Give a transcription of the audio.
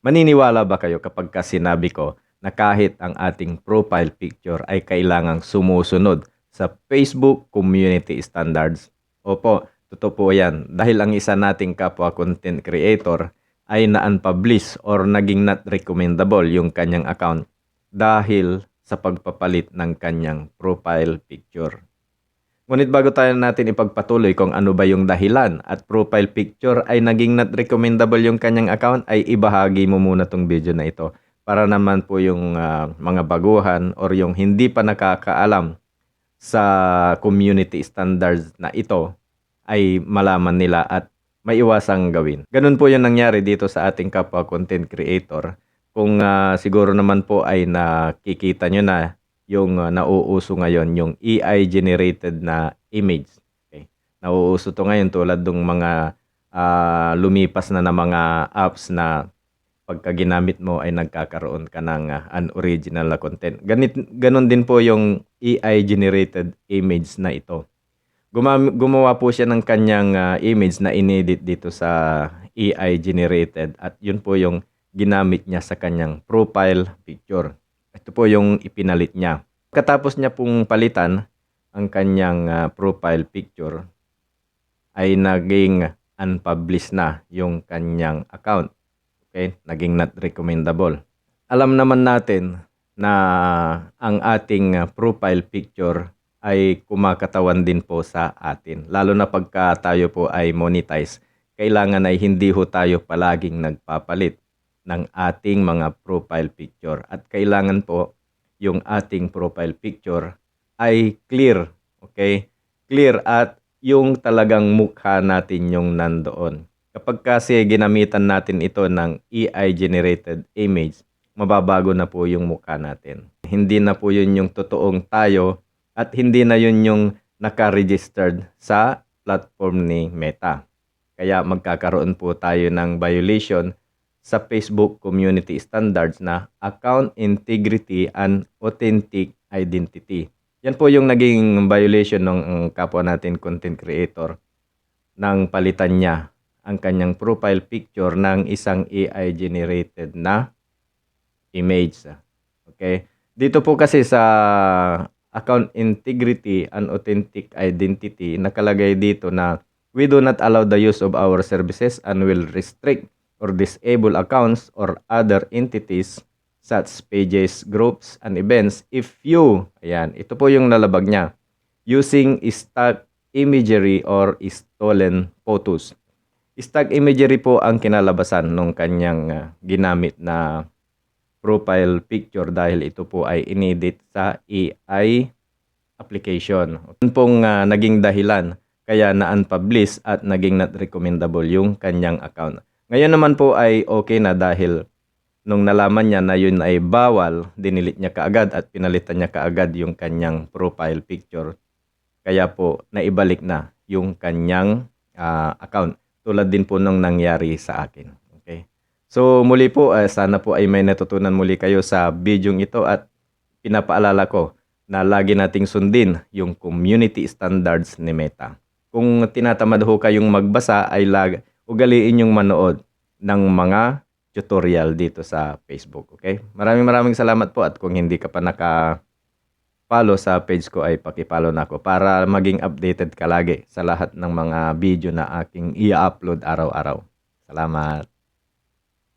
Maniniwala ba kayo kapag sinabi ko na kahit ang ating profile picture ay kailangang sumusunod sa Facebook Community Standards? Opo, totoo po yan. Dahil ang isa nating kapwa content creator ay na-unpublish or naging not recommendable yung kanyang account dahil sa pagpapalit ng kanyang profile picture. Ngunit bago tayo natin ipagpatuloy kung ano ba yung dahilan at profile picture ay naging not recommendable yung kanyang account, ay ibahagi mo muna tong video na ito para naman po yung mga baguhan or yung hindi pa nakakaalam sa community standards na ito ay malaman nila at maiwasang gawin. Ganun po yung nangyari dito sa ating kapwa content creator. Kung siguro naman po ay nakikita nyo na yung nauuso ngayon, yung AI generated na image. Okay? Nauuso to ngayon tulad ng mga lumipas na mga apps na pagka ginamit mo ay nagkakaroon ka ng unoriginal na content. Ganon din po yung AI generated image na ito. Gumawa po siya ng kanyang image na inedit dito sa AI generated at yun po yung ginamit niya sa kanyang profile picture. Ito po yung ipinalit niya. Katapos niya pong palitan ang kanyang profile picture ay naging unpublished na yung kanyang account. Okay? Naging not recommendable. Alam naman natin na ang ating profile picture ay kumakatawan din po sa atin. Lalo na pagka tayo po ay monetize, kailangan ay hindi ho tayo palaging nagpapalit ng ating mga profile picture. At kailangan po yung ating profile picture ay clear. Okay? Clear at yung talagang mukha natin yung nandoon. Kapag kasi ginamitan natin ito ng AI generated image, mababago na po yung mukha natin. Hindi na po yun yung totoong tayo at hindi na yun yung naka-registered sa platform ni Meta. Kaya magkakaroon po tayo ng violation sa Facebook Community Standards na Account Integrity and Authentic Identity. Yan po yung naging violation ng kapwa natin content creator nang palitan niya ang kanyang profile picture ng isang AI generated na image. Okay? Dito po kasi sa Account Integrity and Authentic Identity, nakalagay dito na we do not allow the use of our services and will restrict or disable accounts or other entities such pages, groups, and events if you, ayan, ito po yung nalabag niya, using stock imagery or stolen photos. Stock imagery po ang kinalabasan ng kanyang ginamit na profile picture dahil ito po ay inedit sa AI application. Yun pong naging dahilan kaya na-unpublish at naging not recommendable yung kanyang account. Ngayon naman po ay okay na dahil nung nalaman niya na yun ay bawal, dinilit niya kaagad at pinalitan niya kaagad yung kanyang profile picture. Kaya po naibalik na yung kanyang account. Tulad din po nung nangyari sa akin. Okay? So muli po, sana po ay may natutunan muli kayo sa video ito at pinapaalala ko na lagi nating sundin yung community standards ni Meta. Kung tinatamad ho kayong magbasa ay ugaliin yung manood ng mga tutorial dito sa Facebook. Okay? Maraming salamat po at kung hindi ka pa naka-follow sa page ko ay paki-follow na ako para maging updated ka lagi sa lahat ng mga video na aking i-upload araw-araw. Salamat!